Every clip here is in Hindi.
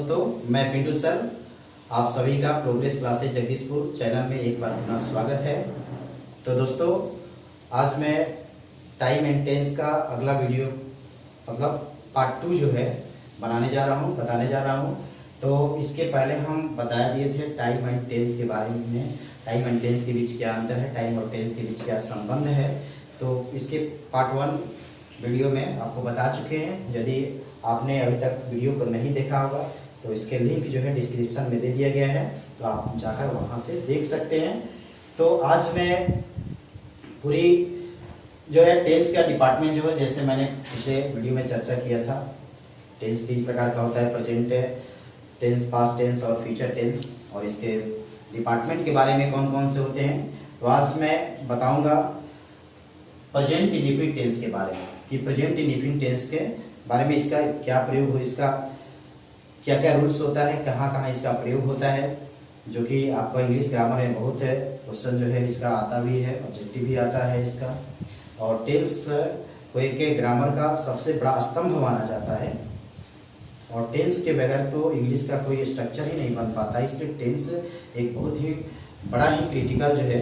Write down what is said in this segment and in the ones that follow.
दोस्तों, मैं पिंटू सर आप सभी का प्रोग्रेस क्लासेस जगदीशपुर चैनल में एक बार पुनः स्वागत है। तो दोस्तों, आज मैं टाइम एंड टेंस का अगला वीडियो मतलब पार्ट 2 जो है बताने जा रहा हूँ। तो इसके पहले हम बता दिए थे टाइम एंड टेंस के बारे में, टाइम एंड टेंस के बीच क्या अंतर है, टाइम और टेंस के बीच क्या संबंध है। तो इसके पार्ट 1 वीडियो में आपको बता चुके हैं। यदि आपने अभी तक वीडियो को नहीं देखा होगा तो इसके लिंक जो है डिस्क्रिप्शन में दे दिया गया है, तो आप जाकर वहां से देख सकते हैं। तो आज मैं पूरी जो है टेंस का डिपार्टमेंट जो है, जैसे मैंने पिछले वीडियो में चर्चा किया था, टेंस 3 प्रकार का होता है, प्रेजेंट टेंस, पास्ट टेंस और फ्यूचर टेंस, और इसके डिपार्टमेंट के बारे में कौन कौन से होते हैं। तो आज मैं बताऊंगा प्रेजेंट इंडेफिनिट टेंस के बारे में, कि प्रेजेंट इंडेफिनिट टेंस के बारे में इसका क्या प्रयोग हो, इसका क्या क्या रूल्स होता है, कहाँ कहाँ इसका प्रयोग होता है, जो कि आपका इंग्लिश ग्रामर में बहुत है क्वेश्चन जो है इसका आता भी है, ऑब्जेक्टिव भी आता है इसका। और टेंस को एक ग्रामर का सबसे बड़ा स्तंभ माना जाता है, और टेंस के बगैर तो इंग्लिश का कोई स्ट्रक्चर ही नहीं बन पाता। इसलिए टेंस एक बहुत ही बड़ा ही क्रिटिकल जो है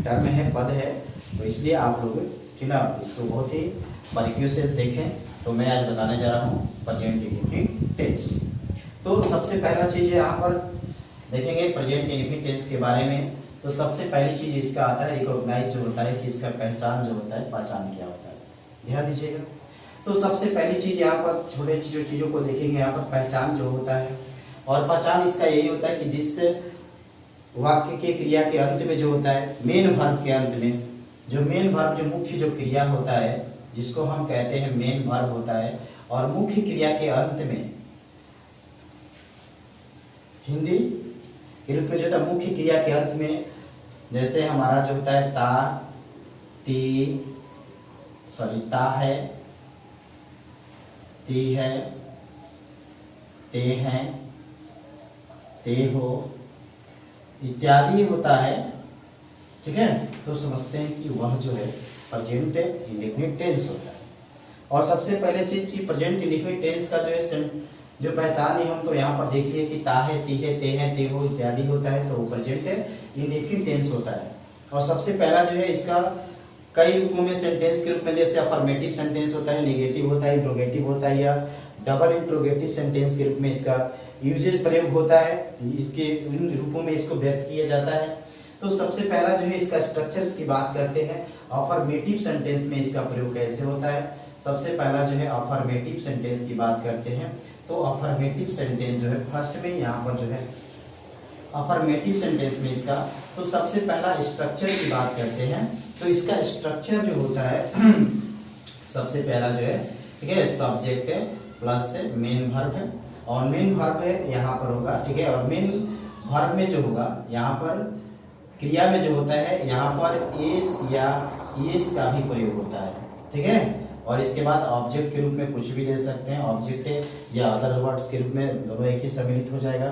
टर्म है, पद है। तो इसलिए आप लोग ठीक ना इसको बहुत ही बारीकियों से देखें। तो मैं आज बताने जा रहा हूँ प्रेजेंट इंडेफिनिट टेंस। तो सबसे पहला चीज यहाँ पर देखेंगे प्रेजेंट इंडेफिनिट टेंस के बारे में। तो सबसे पहली चीज इसका आता है रिकॉग्नाइज, जो होता है कि इसका पहचान जो होता है, पहचान क्या होता है, ध्यान दीजिएगा। तो सबसे पहली चीज यहाँ पर छोटे चीजों को देखेंगे। यहाँ पर पहचान जो होता है, और पहचान इसका यही होता है कि जिस वाक्य के क्रिया के अंत में जो होता है, मेन वर्ब के अंत में जो मेन वर्ब, जो मुख्य जो क्रिया होता है, जिसको हम कहते हैं मेन वर्ब होता है, और मुख्य क्रिया के अंत में हिंदी के रूप में जो होता है, मुख्य क्रिया के अंत में जैसे हमारा जो होता है ता है, ती है, ते हैं, ते हो इत्यादि होता है, ठीक है। तो समझते हैं कि वह जो है प्रेजेंट इंडेफिनिट टेंस होता है। और सबसे पहले चीज की प्रेजेंट इंडेफिनिट टेंस का जो है जो पहचान है, हम तो यहाँ पर देखिए कि ता है, ती है, ते हैं, ते हो इत्यादि होता है, तो प्रेजेंट इंडेफिनिट टेंस होता है। और सबसे पहला जो है इसका कई रूपों में सेंटेंस के रूप में, जैसे अफर्मेटिव सेंटेंस होता है, नेगेटिव होता है, इंट्रोगेटिव होता है, या डबल इंट्रोगेटिव सेंटेंस के रूप में इसका यूजेज प्रयोग होता है। इसके इन रूपों में इसको व्यक्त किया जाता है। तो सबसे पहला जो है इसका स्ट्रक्चर्स की बात करते हैं। अफर्मेटिव सेंटेंस में इसका प्रयोग कैसे होता है, सबसे पहला जो है अफर्मेटिव सेंटेंस की बात करते हैं। तो अफर्मेटिव सेंटेंस जो है फर्स्ट में यहाँ पर जो है अफर्मेटिव सेंटेंस में इसका, तो सबसे पहला स्ट्रक्चर की बात करते हैं। तो इसका स्ट्रक्चर जो होता है सबसे पहला जो है, ठीक है, सब्जेक्ट है प्लस से मेन वर्ब है, और मेन वर्ब है यहाँ पर होगा, ठीक है। और मेन वर्ब में जो होगा यहाँ पर क्रिया में जो होता है, यहाँ पर एस या एस का भी प्रयोग होता है, ठीक है। और इसके बाद ऑब्जेक्ट के रूप में कुछ भी ले सकते हैं, ऑब्जेक्ट या अदर वर्ड्स के रूप में, दोनों एक ही सम्मिलित हो जाएगा।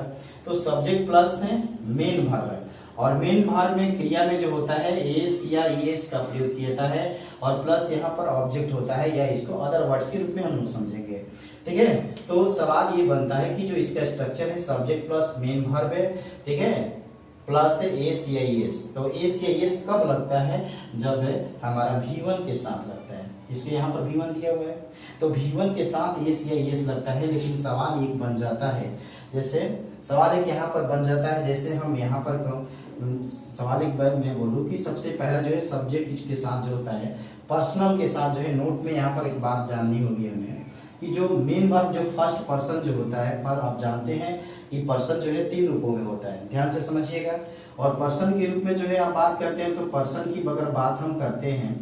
तो सब्जेक्ट प्लस से मेन वर्ब है, और मेन वर्ब में क्रिया में जो होता है एस या एस का प्रयोग किया जाता है, और प्लस यहाँ पर ऑब्जेक्ट होता है, या इसको अदर वर्ड्स के रूप में हम लोग समझेंगे, ठीक है। तो सवाल ये बनता है कि जो इसका स्ट्रक्चर है सब्जेक्ट प्लस मेन वर्ब है, ठीक है, प्लस एस या एस। तो एस या एस कब लगता है, जब हमारा V1 के साथ लगता है, इसलिए यहाँ पर V1 दिया हुआ है, तो V1 के साथ एस या एस लगता है। लेकिन सवाल एक बन जाता है, जैसे सवाल एक यहाँ पर बन जाता है, जैसे हम यहाँ पर सवाल एक बार मैं बोलूँ कि सबसे पहला जो है सब्जेक्ट के साथ जो होता है, पर्सनल के साथ जो है, नोट में यहाँ पर एक बात जाननी होगी हमें कि जो मेन वर्ब जो फर्स्ट पर्सन जो होता है, आप जानते हैं कि पर्सन जो है 3 रूपों में होता है, ध्यान से समझिएगा। और पर्सन के रूप में जो है आप बात करते हैं, तो पर्सन की अगर बात हम करते हैं,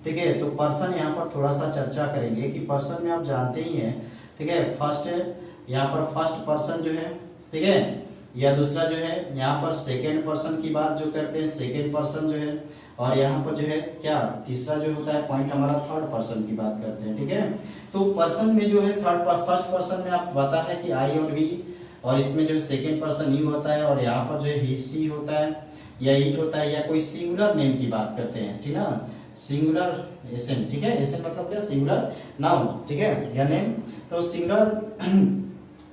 ठीक है, तो पर्सन यहाँ पर थोड़ा सा चर्चा करेंगे कि पर्सन में आप जानते ही हैं, ठीक है, फर्स्ट यहाँ पर फर्स्ट पर्सन जो है, ठीक है, या दूसरा जो है यहाँ पर सेकेंड पर्सन की बात जो करते हैं, सेकेंड पर्सन जो है, और यहाँ पर जो है क्या तीसरा जो होता है पॉइंट हमारा थर्ड पर्सन की बात करते हैं, ठीक है। तो पर्सन में जो है फर्स्ट पर्सन में आप पता है कि आई और वी, और इसमें जो सेकेंड पर्सन यू होता है, और यहाँ पर जो है ही सी होता है, या इट होता है, या कोई सिंगुलर नेम की बात करते हैं, ठीक है, सिंगुलर एसन, ठीक है, एसन मतलब क्या, सिंगुलर नाउन, ठीक है, या नेम। तो सिंगुलर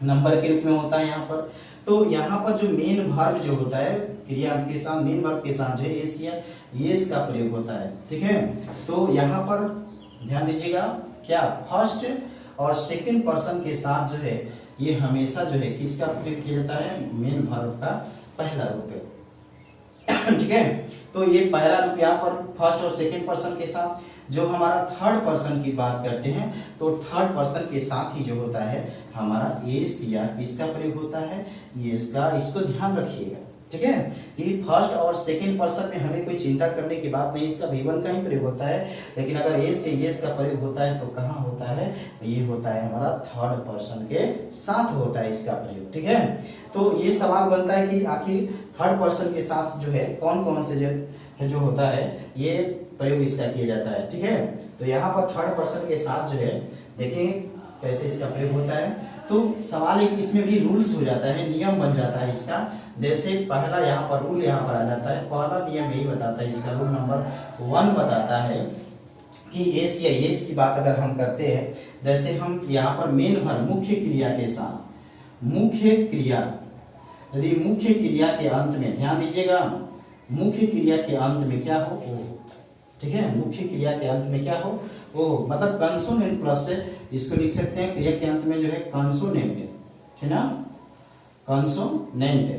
नंबर के रूप में होता है यहाँ पर। तो यहाँ पर जो मेन वर्ब जो होता है क्रिया के साथ, मेन वर्ब के साथ जो है एस या येस का प्रयोग होता है, ठीक है। तो यहाँ पर ध्यान दीजिएगा, क्या फर्स्ट और सेकंड पर्सन के साथ जो है ये हमेशा जो है किसका प्रयोग किया जाता है, मेन वर्ब का पहला रूप है, ठीक है। तो ये पहला रूप यहाँ पर फर्स्ट और सेकंड पर्सन के साथ। जो हमारा थर्ड पर्सन की बात करते हैं तो थर्ड पर्सन के साथ ही जो होता है हमारा एस या किसका प्रयोग होता है, येस का। इसको ध्यान रखिएगा, ठीक है, कि फर्स्ट और सेकंड पर्सन में हमें कोई चिंता करने की बात नहीं, इसका V1 का ही प्रयोग होता है। लेकिन अगर एस से येस का प्रयोग होता है तो कहाँ होता है, तो ये होता है हमारा थर्ड पर्सन के साथ होता है इसका प्रयोग, ठीक है। तो ये सवाल बनता है कि आखिर थर्ड पर्सन के साथ जो है कौन कौन से जो होता है ये प्रयोग इसका किया जाता है, ठीक है। तो यहाँ पर थर्ड पर्सन के साथ जो है देखेंगे कैसे इसका प्रयोग होता है। तो सवाल एक इसमें भी रूल्स हो जाता है, नियम बन जाता है इसका। जैसे पहला यहाँ पर रूल यहाँ पर आ जाता है, पहला नियम यही बताता है, इसका रूल नंबर 1 बताता है कि एस या येस की बात अगर हम करते हैं, जैसे हम यहाँ पर मेन वर्ब मुख्य क्रिया के साथ, मुख्य क्रिया, यदि मुख्य क्रिया के अंत में ध्यान दीजिएगा, मुख्य क्रिया के अंत में क्या हो ओ, ठीक है, मुख्य क्रिया के अंत में क्या हो ओ, मतलब कंसोनेंट प्लस से इसको लिख सकते हैं, क्रिया के अंत में जो है कंसोनेंट है ना, कंसोनेंट,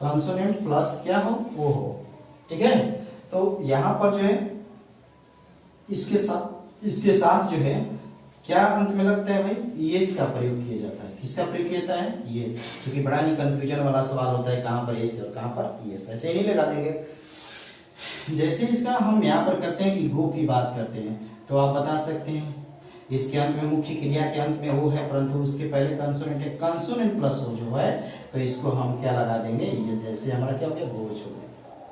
कंसोनेंट प्लस क्या हो ओ हो, ठीक है। तो यहां पर जो है इसके साथ जो है क्या अंत में लगता है भाई, येस का प्रयोग किया जाता है। किसका प्रयोग किया जाता है, ये, क्योंकि बड़ा ही कंफ्यूजन वाला सवाल होता है कहां पर येस और कहां पर येस, ऐसे ही नहीं लगा देंगे। जैसे इसका हम यहाँ पर करते हैं कि गो की बात करते हैं, तो आप बता सकते हैं इसके अंत में मुख्य क्रिया के अंत में वो है, परंतु उसके पहले कंसोनेंट है, कंसोनेंट प्लस वो जो है, तो इसको हम क्या लगा देंगे, ये जैसे हमारा क्या हो गया, गोज हो गया,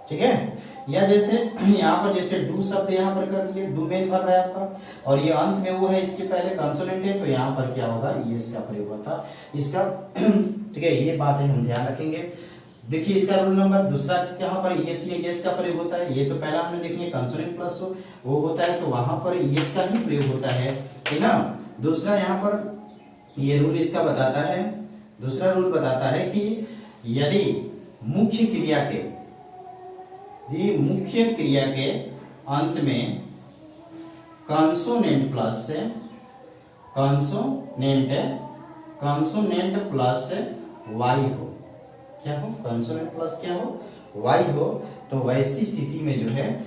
ठीक है। या जैसे यहाँ पर जैसे डू शब्द यहाँ पर कर दिए, डू मेन वर्ब है आपका, और ये अंत में वो है, इसके पहले कंसोनेंट है, तो यहाँ पर क्या होगा, ये इसका प्रयोग होता इसका, ठीक है। ये बात है हम ध्यान रखेंगे। देखिए इसका रूल नंबर दूसरा यहाँ पर येस या येस का प्रयोग होता है। ये तो पहला हमने देखिए कंसोनेंट प्लस वो होता है, तो वहां पर येस का ही प्रयोग होता है, ठीक ना। दूसरा यहाँ पर ये रूल इसका बताता है, दूसरा रूल बताता है कि यदि मुख्य क्रिया के अंत में कंसोनेंट प्लस से कंसोनेंट प्लस वाई हो, क्या हो, कंसोनेंट प्लस क्या हो, वाई हो, तो वैसी स्थिति में जो है,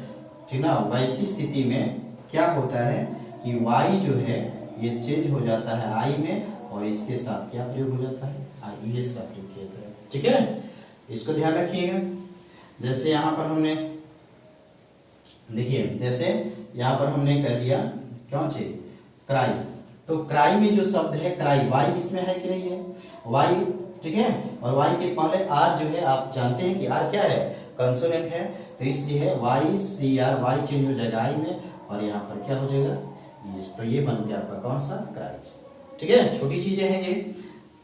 ठीक ना, वैसी स्थिति में क्या होता है कि वाई जो है ये चेंज हो जाता है आई में, और इसके साथ क्या प्रयोग हो जाता है, आई एस का प्रयोग किया जाता है, ठीक है। इसको ध्यान रखिएगा। जैसे यहाँ पर हमने देखिए, जैसे यहाँ पर हमने कह दिया कौन सी, क्राई, तो क्राई में जो शब्द है क्राई, वाई इसमें है कि नहीं है, वाई, ठीक है। और वाई के पहले आर जो है, आप जानते हैं कि आर क्या है, कंसोनेंट है, तो इसलिए है y c r, y change हो जाएगा आई में, और यहाँ पर क्या हो जाएगा, यस। तो ये बन गया आपका कौन सा, क्राइस, ठीक है। छोटी चीजें हैं ये।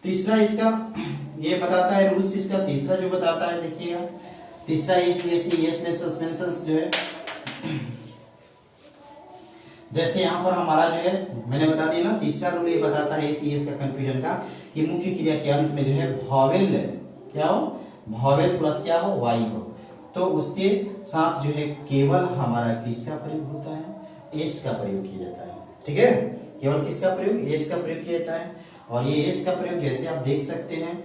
तीसरा इसका ये बताता है रूल्स, इसका तीसरा जो बताता है देखिएगा, तीसरा यस में सस्पेंशन जो है, जैसे यहाँ पर हमारा जो है मैंने बता दिया ना, तीसरा रूल ये बताता है इस का कंफ्यूजन का, कि मुख्य क्रिया के अंत में जो है वॉवेल क्या हो, वॉवेल प्लस क्या हो, वाई हो, तो उसके साथ जो है केवल हमारा किसका प्रयोग होता है, एस का प्रयोग किया जाता है, ठीक है। केवल किसका प्रयोग, एस का प्रयोग किया जाता है। और ये एस का प्रयोग जैसे आप देख सकते हैं,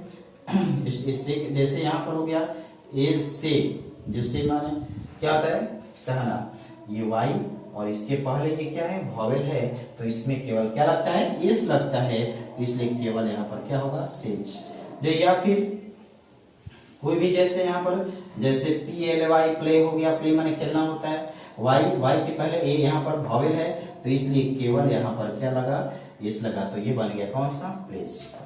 इससे जैसे यहाँ पर हो गया एस से, जिससे माने क्या होता है, कहना, ये वाई और इसके पहले ये क्या है, वॉवेल है, तो इसमें केवल क्या लगता है, एस लगता है, तो इसलिए केवल यहाँ पर क्या होगा, सेज। या फिर कोई भी जैसे यहाँ पर जैसे PLY प्ले हो गया, प्ले माने खेलना होता है, वाई के पहले ए यहाँ पर वॉवेल है, तो इसलिए केवल यहाँ पर क्या लगा, एस लगा, तो ये बन गया कौन सा, प्लेस।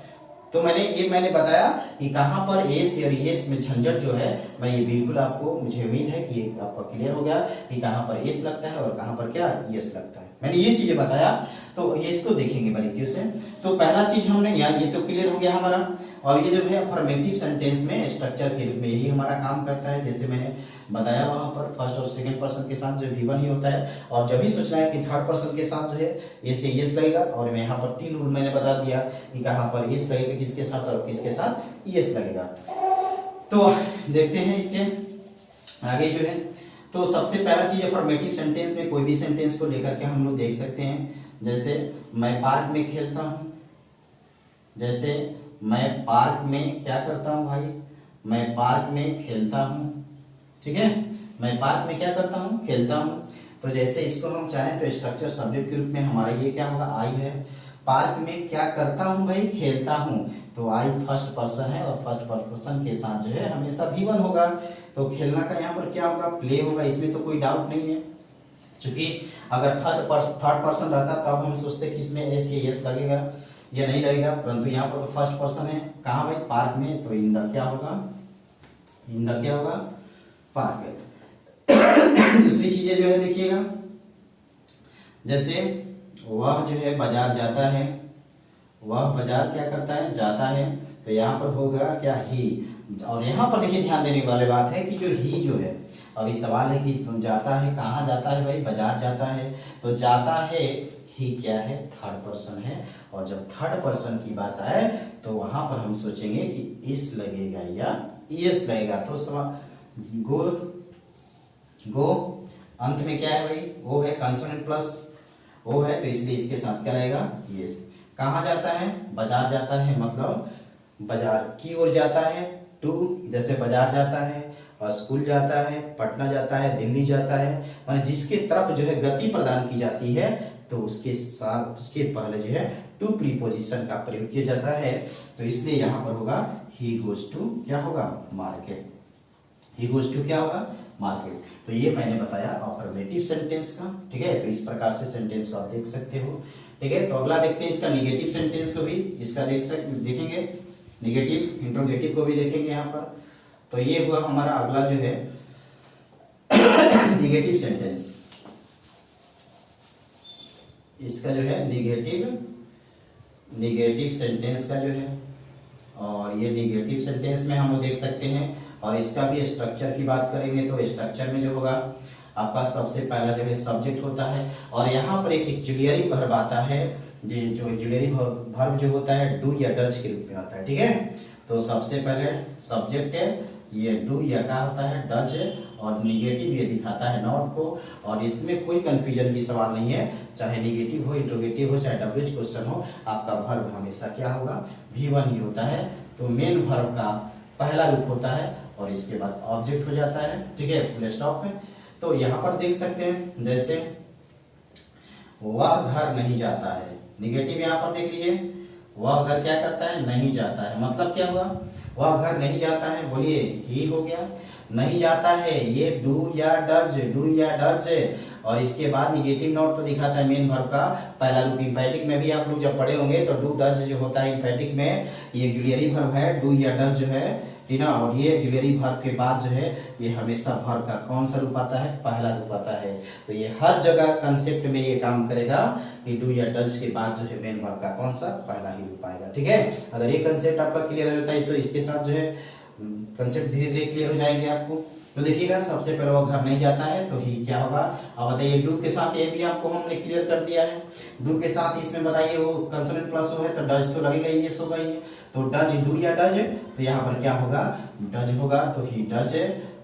तो मैंने बताया कि कहाँ पर एस और एस में झंझट जो है, मैं ये बिल्कुल आपको, मुझे उम्मीद है कि आपका क्लियर हो गया कि कहाँ पर एस लगता है और कहाँ पर क्या एस लगता है। मैंने ये चीजें बताया, तो ये इसको देखेंगे बारीकी से। तो पहला चीज हमने यहाँ ये तो क्लियर हो गया हमारा। और ये जो है अफर्मेटिव सेंटेंस में स्ट्रक्चर के रूप में यही हमारा काम करता है, जैसे मैंने बताया वहां पर फर्स्ट और सेकंड पर्सन के साथ जो V1 ही होता है, और जब भी सोचना है कि थर्ड पर्सन के साथ जो है ये से यस लगेगा। और यहाँ पर 3 रूल मैंने बता दिया कि कहाँ पर यस लगेगा किसके साथ और किसके साथ यस लगेगा। तो देखते हैं इसके आगे जो है। तो सबसे पहला चीज अफर्मेटिव सेंटेंस में कोई भी सेंटेंस को लेकर के हम लोग देख सकते हैं, जैसे मैं पार्क में खेलता हूं, जैसे मैं पार्क में क्या करता हूं भाई, मैं पार्क में खेलता हूं, ठीक है, मैं पार्क में क्या करता हूं, खेलता हूं। तो जैसे इसको हम चाहें तो स्ट्रक्चर सब्जेक्ट के रूप में हमारा ये क्या होगा, आई है। पार्क में क्या करता हूं भाई, खेलता हूं, तो आई फर्स्ट पर्सन है और फर्स्ट पर्सन के साथ जो है हमेशा V1 होगा। तो खेलना का यहाँ पर क्या होगा, प्ले होगा, इसमें तो कोई डाउट नहीं है। क्योंकि अगर थर्ड पर्सन रहता तब हम सोचते कि इसमें एस या यस लगेगा या नहीं लगेगा, परंतु यहाँ पर तो फर्स्ट पर्सन है। कहाँ भाई, पार्क में, तो इन द क्या होगा, इन द क्या होगा, पार्क है। दूसरी चीजें जो है देखिएगा, जैसे वह जो है बाजार जाता है, वह बाजार क्या करता है, जाता है, तो यहाँ पर होगा क्या, ही। और यहाँ पर देखिए ध्यान देने वाली बात है कि जो ही जो है, अभी सवाल है कि जाता है, कहाँ जाता है भाई, बाजार जाता है, तो जाता है ही क्या है, थर्ड पर्सन है। और जब थर्ड पर्सन की बात आए तो वहां पर हम सोचेंगे कि इस लगेगा या यस लगेगा। तो गो गो अंत में क्या है भाई, वो है कंसोनेंट प्लस ओ है, तो इसलिए इसके साथ क्या रहेगा, यस। कहाँ जाता है, बाजार जाता है, मतलब बाजार की ओर जाता है, टू, जैसे बाजार जाता है और स्कूल जाता है, पटना जाता है, दिल्ली जाता है, माने जिसके तरफ जो है गति प्रदान की जाती है तो उसके साथ उसके पहले जो है टू प्रीपोजिशन का प्रयोग किया जाता है। तो इसलिए यहाँ पर होगा ही गोज टू क्या होगा, मार्केट, ही गोज टू क्या होगा, मार्केट। तो ये मैंने बताया अफर्मेटिव सेंटेंस का, ठीक है। तो इस प्रकार से सेंटेंस को आप देख सकते हो, ठीक है। तो अगला देखते हैं इसका निगेटिव सेंटेंस को भी, इसका देखेंगे, निगेटिव इंट्रोगेटिव को भी देखेंगे यहाँ पर। तो ये हुआ हमारा अगला जो है निगेटिव सेंटेंस, इसका जो है निगेटिव सेंटेंस का जो है, और ये निगेटिव सेंटेंस में हम लोग देख सकते हैं। और इसका भी स्ट्रक्चर की बात करेंगे तो स्ट्रक्चर में जो होगा आपका सबसे पहला जो है सब्जेक्ट होता है, और यहाँ पर एक ऑक्सिलियरी वर्ब आता है, जो ऑक्सिलियरी वर्ब जो होता है डू या डज के रूप में आता है, ठीक है। तो सबसे पहले सब्जेक्ट है, ये डू या क्या होता है, डज, और निगेटिव ये दिखाता है नॉट को। और इसमें कोई कंफ्यूजन की सवाल नहीं है, चाहे निगेटिव हो, इंट्रोगेटिव हो, चाहे डब्ल्यूएच क्वेश्चन हो, आपका वर्ब हमेशा क्या होगा, V1 ही होता है। तो मेन वर्ब का पहला रूप होता है और इसके बाद ऑब्जेक्ट हो जाता है, ठीक है, फुल स्टॉप में। तो यहाँ पर देख सकते हैं, जैसे वह घर नहीं जाता है, निगेटिव यहाँ पर देख लीजिए, वह घर क्या करता है, नहीं जाता है, मतलब क्या हुआ, वह घर नहीं जाता है, बोलिए ही हो गया, नहीं जाता है, ये डू या डज, और इसके बाद निगेटिव नोट तो दिखाता है मेन वर्ब का पहला रूप। इंफैटिक में भी आप लोग जब पढ़े होंगे तो डू डज जो होता है इंफैटिक में, ये ऑक्सिलियरी वर्ब है, डू या डज जो है, ठीक ना। और ये ऑक्सिलियरी वर्ब के बाद जो है ये हमेशा वर्ब का कौन सा रूप आता है, पहला रूप आता है। तो ये हर जगह कंसेप्ट में ये काम करेगा कि डू या डज के बाद जो है मेन वर्ब का कौन सा, पहला ही रूप आएगा, ठीक है। अगर ये कंसेप्ट आपका क्लियर हो जाता है तो इसके साथ जो है कंसेप्ट धीरे धीरे क्लियर हो जाएंगे आपको। तो देखिएगा, सबसे पहले वो घर नहीं जाता है तो ही क्या होगा, अब बताइए डू के साथ, ये भी आपको हमने क्लियर कर दिया है। डू के साथ इसमें बताइए वो कंसोनेंट प्लस हो है तो डज तो लगेगा ही, ये होगा ही, तो डज, डू या डज, तो यहाँ पर क्या होगा, डज होगा, तो ही डज।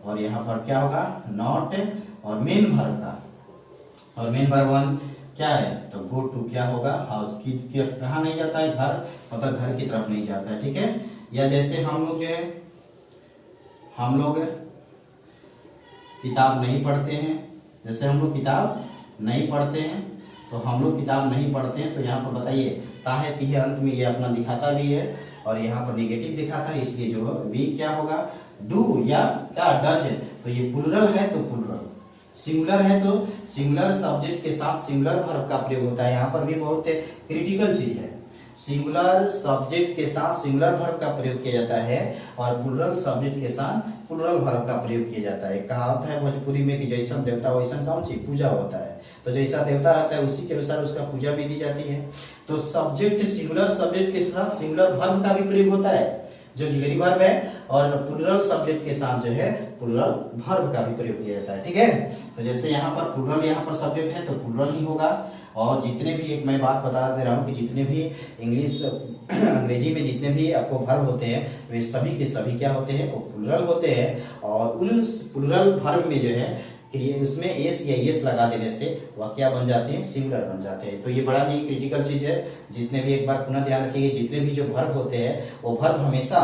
और यहाँ पर क्या होगा, नॉट, और मेन वर्ब का, और मेन वर्ब वन क्या है, तो गो टू क्या होगा, हाउस की, कहाँ नहीं जाता है, घर, मतलब घर की तरफ नहीं जाता है, ठीक है। या जैसे हम लोग जो है, हम लोग किताब नहीं पढ़ते हैं, जैसे हम लोग किताब नहीं पढ़ते हैं, तो हम लोग किताब नहीं पढ़ते हैं, तो यहाँ पर बताइए ताहे तीहे अंत में ये अपना दिखाता भी है और यहाँ पर निगेटिव दिखाता है, इसलिए जो वी क्या होगा, डू या क्या डज है, तो ये प्लुरल है तो प्लुरल, सिंगुलर है तो सिंगुलर सब्जेक्ट के साथ सिंगुलर वर्ब का प्रयोग होता है। यहाँ पर भी बहुत क्रिटिकल चीज है, सिंगुलर सब्जेक्ट के साथ सिंगुलर वर्ब का प्रयोग किया जाता है और प्लूरल सब्जेक्ट के साथ प्लूरल वर्ब का प्रयोग किया जाता है। कहावत है भोजपुरी में कि जैसन देवता वैसन कौन सी पूजा होता है, तो जैसा देवता रहता है उसी के अनुसार उसका पूजा भी दी जाती है। तो सब्जेक्ट सिंगुलर सब्जेक्ट के साथ सिंगुलर वर्ब का भी प्रयोग होता है जो ऑक्सिलरी वर्ब है, और प्लूरल सब्जेक्ट के साथ जो है प्लूरल वर्ब का भी प्रयोग किया जाता है। ठीक है, तो जैसे यहाँ पर प्लूरल यहाँ पर सब्जेक्ट है तो प्लूरल ही होगा। और जितने भी, एक मैं बात बता दे रहा हूँ कि जितने भी इंग्लिश अंग्रेजी में जितने भी आपको वर्ब होते हैं वे सभी के सभी क्या होते हैं, वो प्लूरल होते हैं। और उन प्लूरल वर्ब में जो है उसमें एस या एस लगा देने से वह क्या बन जाते हैं, सिंगुलर बन जाते हैं। तो ये बड़ा ही क्रिटिकल चीज है। जितने भी, एक बार पुनः ध्यान रखिए, जितने भी जो वर्ब होते हैं वो वर्ब हमेशा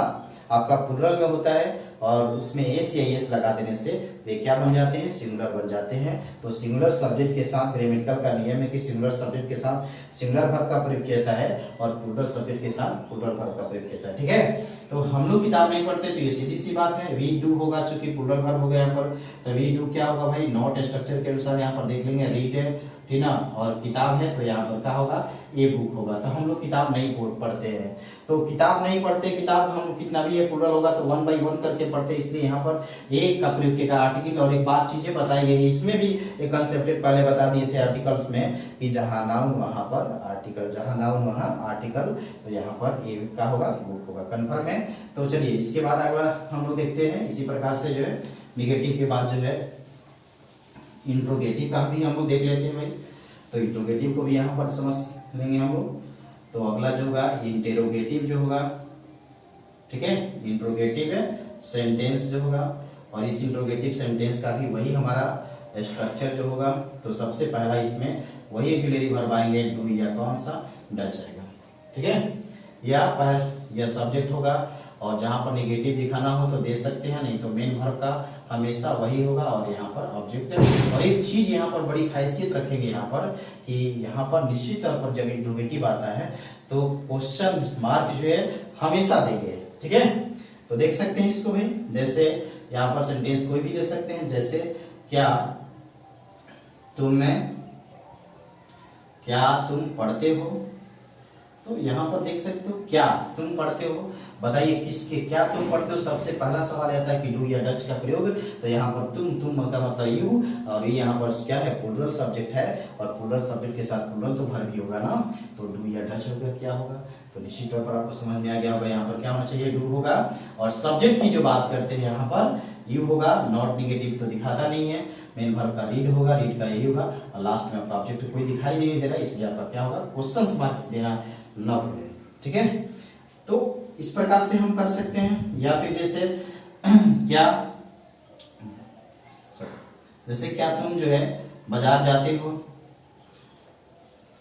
आपका प्लूरल में होता है और उसमें एस या एस लगा देने से वे क्या बन जाते हैं, सिंगुलर बन जाते हैं। तो सिंगुलर सब्जेक्ट के साथ ग्रामेटिकल का नियम है कि सिंगुलर सब्जेक्ट के साथ सिंगुलर वर्ब का प्रयोग किया जाता है और प्लूरल सब्जेक्ट के साथ प्लूरल वर्ब का प्रयोग किया जाता है। ठीक है, तो हम लोग किताब नहीं पढ़ते तो ये सीधी सी बात है, वी डू होगा, चूंकि प्लूरल वर्ब हो गया यहाँ पर, तो वी डू क्या होगा भाई, नोट स्ट्रक्चर के अनुसार यहाँ पर देख लेंगे, रीड है, ठीक ना, और किताब है तो यहाँ पर क्या होगा, ए बुक होगा। तो हम लोग किताब नहीं पढ़ते हैं, तो किताब नहीं पढ़ते, किताब हम कितना भी ये प्लूरल होगा तो 1 बाई 1 करके पढ़ते, इसलिए यहाँ पर एक का प्रयोग किया आर्टिकल। और एक बात चीजें बताई गई, इसमें भी एक कंसेप्ट पहले बता दिए थे आर्टिकल्स में कि जहाँ नाउन वहां पर आर्टिकल, जहाँ नाउन वहां आर्टिकल, तो यहाँ पर ए का होगा, बुक होगा, कंफर्म है। तो चलिए इसके बाद अगला हम लोग देखते हैं। इसी प्रकार से जो है निगेटिव के बाद जो है इंट्रोगेटिव का भी हम लोग देख लेते हैं भाई। तो इंट्रोगेटिव को भी यहाँ पर समझ लेंगे हम लोग। तो अगला जो होगा इंटेरोगेटिव जो होगा, ठीक है, इंट्रोगेटिव है सेंटेंस जो होगा, और इस इंट्रोगेटिव सेंटेंस का भी वही हमारा स्ट्रक्चर जो होगा। तो सबसे पहला इसमें वही ऑक्सिलरी वर्ब आएंगे, डू या कौन सा, डज आएगा। ठीक है, या सब्जेक्ट होगा, और जहां पर नेगेटिव दिखाना हो तो दे सकते हैं, नहीं तो मेन वर्ब का हमेशा वही होगा, और यहाँ पर ऑब्जेक्ट। और एक चीज यहाँ पर बड़ी खासियत रखेंगे यहाँ पर कि यहाँ पर निश्चित तौर पर जब इंट्रोगेटिव आता है तो क्वेश्चन मार्क जो है हमेशा देंगे। ठीक है, तो देख सकते हैं इसको भी, जैसे यहाँ पर सेंटेंस कोई भी ले सकते हैं, जैसे क्या तुम पढ़ते हो, तो यहाँ पर देख सकते हो क्या तुम पढ़ते हो, बताइए किसके, क्या तुम पढ़ते हो। सबसे पहला सवाल आता है कि डू या डज का प्रयोग, तो यहाँ पर तुम का मतलब यू, और ये यहाँ पर क्या है, प्लूरल सब्जेक्ट है, और प्लूरल सब्जेक्ट के साथ प्लूरल तो वर्ब भी होगा ना, तो डू या डज होगा, क्या होगा। तो निश्चित तौर पर आपको समझ में आ गया होगा, यहाँ पर क्या होना चाहिए, डू होगा। और सब्जेक्ट की जो बात करते हैं यहाँ पर यू होगा, नॉट निगेटिव तो दिखाता नहीं है, मेन वर्ब का रीड होगा, रीड का यही होगा, और लास्ट में आपका ऑब्जेक्ट कोई दिखाई नहीं दे रहा, इसलिए आपका क्या होगा, क्वेश्चन मार्क देना न भूलें। ठीक है, तो इस प्रकार से हम कर सकते हैं। या फिर जैसे क्या तुम जो है बाजार जाते हो,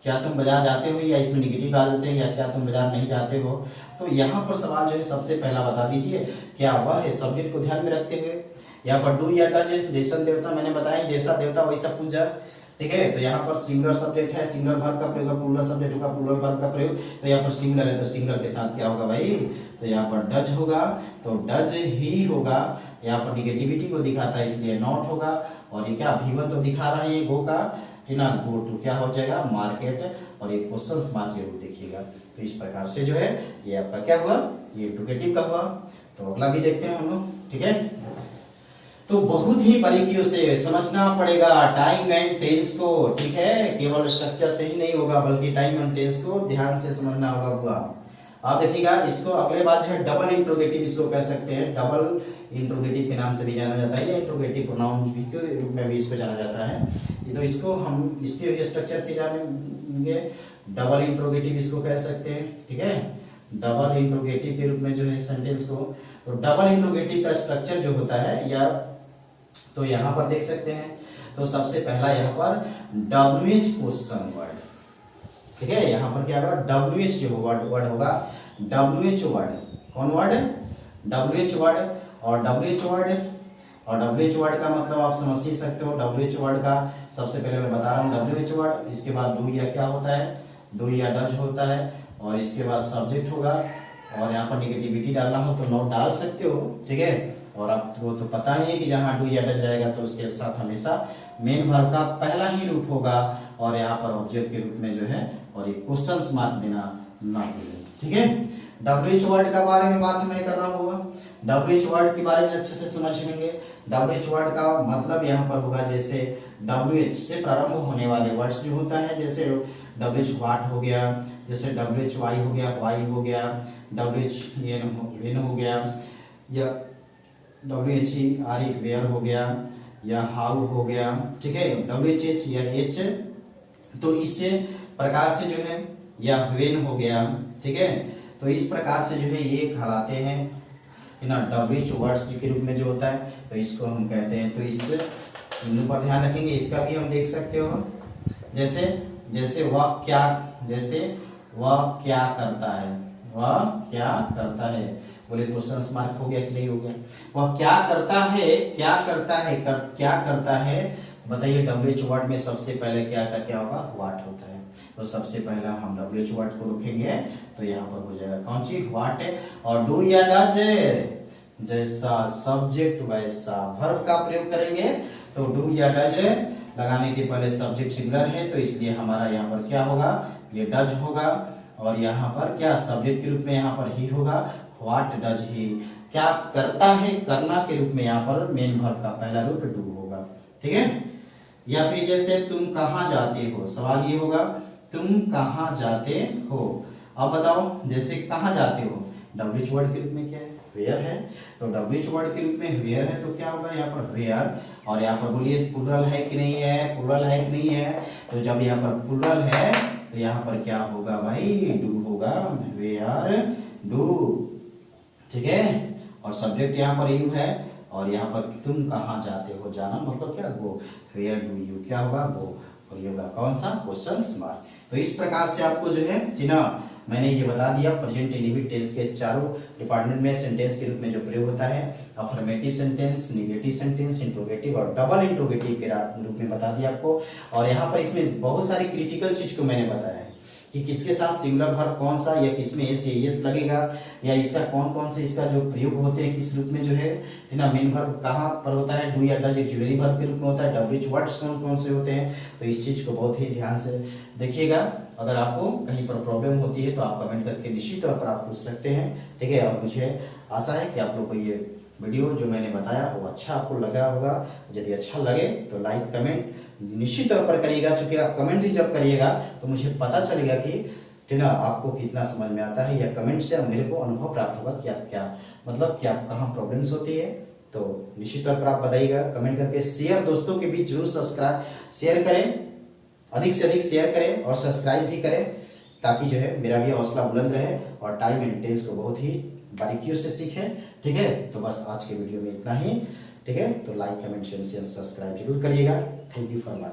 क्या तुम बाजार जाते हो, या इसमें निगेटिव डाल देते हैं, या क्या तुम बाजार नहीं जाते हो। तो यहाँ पर सवाल जो है सबसे पहला बता दीजिए क्या वह है, सब्जेक्ट को ध्यान में रखते हुए। यहाँ पर डू या डज, जैसा देवता मैंने बताया, जैसा देवता वैसा पूजा। ठीक है, तो यहाँ पर सिंगुलर सब्जेक्ट है, सिंगुलर वर्ब का प्रयोग, प्लूरल सब्जेक्ट होगा, प्लूरल वर्ब का प्रयोग। तो यहाँ पर सिंगुलर है तो सिंगुलर के साथ क्या होगा भाई, तो यहाँ पर डज होगा, तो डज ही होगा। यहाँ पर निगेटिविटी को दिखाता है इसलिए नॉट होगा, और ये क्या V1 तो दिखा रहा है, ये गो का, ठीक ना, गो टू क्या हो जाएगा, मार्केट, और ये क्वेश्चन मार्क जरूर देखिएगा। तो इस प्रकार से जो है ये आपका क्या हुआ, ये इंट्रोगेटिव का हुआ। तो अगला भी देखते हैं हम लोग। ठीक है, तो बहुत ही बारीकियों से समझना पड़ेगा टाइम एंड टेंस को। ठीक है, केवल स्ट्रक्चर से ही नहीं होगा बल्कि टाइम एंड टेंस को ध्यान से समझना होगा। हुआ, आप देखिएगा इसको अगले बात जो है डबल इंट्रोगेटिव इसको कह सकते हैं, डबल इंट्रोगेटिव के नाम से भी जाना जाता है, या इंट्रोगेटिव प्रोनाउन के रूप में भी इसको जाना जाता है। तो इसको हम इसके स्ट्रक्चर के जानेंगे, डबल इंट्रोगेटिव इसको कह सकते हैं। ठीक है, डबल इंट्रोगेटिव के रूप में जो है सेंटेंस को, तो डबल इंट्रोगेटिव का स्ट्रक्चर जो होता है, या तो यहाँ पर देख सकते हैं, तो सबसे पहला यहाँ पर WH क्वेश्चन वर्ड। ठीक है, यहाँ पर क्या होगा, WH जो वर्ड होगा, WH वर्ड, कौन वर्ड, WH वर्ड, और WH वर्ड का मतलब आप समझ ही सकते हो। WH वर्ड का सबसे पहले मैं बता रहा हूँ, WH वर्ड, इसके बाद डू या क्या होता है, डू या डज होता है, और इसके बाद सब्जेक्ट होगा, और यहाँ पर निगेटिविटी डालना हो तो नोट डाल सकते हो। ठीक है, और आपको तो पता ही है कि जहाँ डू या डज रहेगा तो उसके साथ हमेशा मेन वर्ब का पहला ही रूप होगा, और यहाँ पर ऑब्जेक्ट के रूप में जो है, और एक क्वेश्चन मार्क देना ना भूलें, ठीक है। WH वर्ड का बारे में बात मैं कर रहा हूँ, WH वर्ड के बारे में अच्छे से समझ लेंगे। WH वर्ड का मतलब यहाँ पर होगा जैसे WH से प्रारंभ होने वाले वर्ड्स जो होता है, जैसे WH वाट हो गया, जैसे WHY हो गया, वाई हो गया, WHN हो गया, या WHERE वेयर हो गया, या हाउ हो गया, ठीक है। WHH या H, तो इससे प्रकार से जो है, या वेन हो गया, ठीक है। तो इस प्रकार से जो है ये कहलाते हैं ना WH वर्ड्स के रूप में जो होता है, तो इसको हम कहते हैं। तो इससे इन पर ध्यान रखेंगे। इसका भी हम देख सकते हो, जैसे जैसे वह क्या करता है, वह क्या करता है, बोले क्वेश्चन मार्क हो गया कि नहीं हो गया। वह क्या करता है, क्या करता है बताइए। WH वर्ड में सबसे पहले क्या होगा, वाट होता है। तो सबसे पहला हम WH वर्ड को रखेंगे, तो यहाँ पर हो जाएगा कौन सी, वाट है। और डू या डज, जैसा सब्जेक्ट वैसा वर्ब का प्रयोग करेंगे। तो डू या डज लगाने के पहले सब्जेक्ट सिंगुलर है, तो इसलिए हमारा यहाँ पर क्या होगा, ये डज होगा। और यहाँ पर क्या सब्जेक्ट के रूप में यहाँ पर ही होगा, व्हाट डज ही। क्या करता है, करना के रूप में यहाँ पर मेन वर्ब का पहला रूप डू होगा, ठीक है। या फिर जैसे तुम कहाँ जाते हो, सवाल ये होगा तुम कहाँ जाते हो। अब बताओ, जैसे कहाँ जाते हो, WH वर्ड के रूप में क्या है, वेयर है। तो WH वर्ड के रूप में वेयर है, तो क्या होगा यहाँ पर वेयर। और यहाँ पर बोलिए प्लुरल है कि नहीं है, प्लुरल है कि नहीं है। तो जब यहाँ पर प्लुरल है तो यहाँ पर क्या होगा भाई, डू होगा, वेयर डू, ठीक है। और सब्जेक्ट यहाँ पर यू है, और यहाँ पर तुम कहाँ जाते हो, जाना मतलब क्या, गो, वेयर डू यू क्या होगा, गो, और ये होगा कौन सा, क्वेश्चन मार्क। तो इस प्रकार से आपको जो है कि ना मैंने ये बता दिया प्रेजेंट इंडिविजुअल टेंस के चारों डिपार्टमेंट में सेंटेंस के रूप में जो प्रयोग होता है। Affirmative sentence, negative sentence, interrogative और डबल इंट्रोगेटिव के रूप में बता दिया आपको। और यहाँ पर इसमें बहुत सारी क्रिटिकल चीज को मैंने बताया है कि किसके साथ सिंगुलर वर्ब कौन सा, या किसमें एस या एस लगेगा, या इसका कौन कौन से इसका जो प्रयोग होते हैं किस रूप में जो है ना। मेन वर्ब कहाँ पर होता है, डू या डज ऑक्सिलरी वर्ब के रूप में होता है। WH वर्ड्स कौन कौन से होते हैं, तो इस चीज को बहुत ही ध्यान से देखिएगा। अगर आपको कहीं पर प्रॉब्लम होती है तो आप कमेंट करके निश्चित तौर पर आप पूछ सकते हैं, ठीक है। और मुझे आशा है कि आप लोग को ये वीडियो जो मैंने बताया वो अच्छा आपको लगा होगा। यदि अच्छा लगे तो लाइक कमेंट निश्चित तौर पर करिएगा, क्योंकि आप कमेंट ही जब करिएगा तो मुझे पता चलेगा कि ठीक ना आपको कितना समझ में आता है, या कमेंट से मेरे को अनुभव प्राप्त होगा कि आप क्या मतलब कि आप कहाँ प्रॉब्लम्स होती है। तो निश्चित तौर पर आप बताइएगा कमेंट करके। शेयर दोस्तों के बीच जरूर शेयर करें, अधिक से अधिक शेयर करें और सब्सक्राइब भी करें, ताकि जो है मेरा भी हौसला बुलंद रहे और टाइम एंड टेंस को बहुत ही बारीकियों से सीखें, ठीक है। तो बस आज के वीडियो में इतना ही, ठीक है। तो लाइक कमेंट शेयर सब्सक्राइब जरूर करिएगा। Thank you for watching.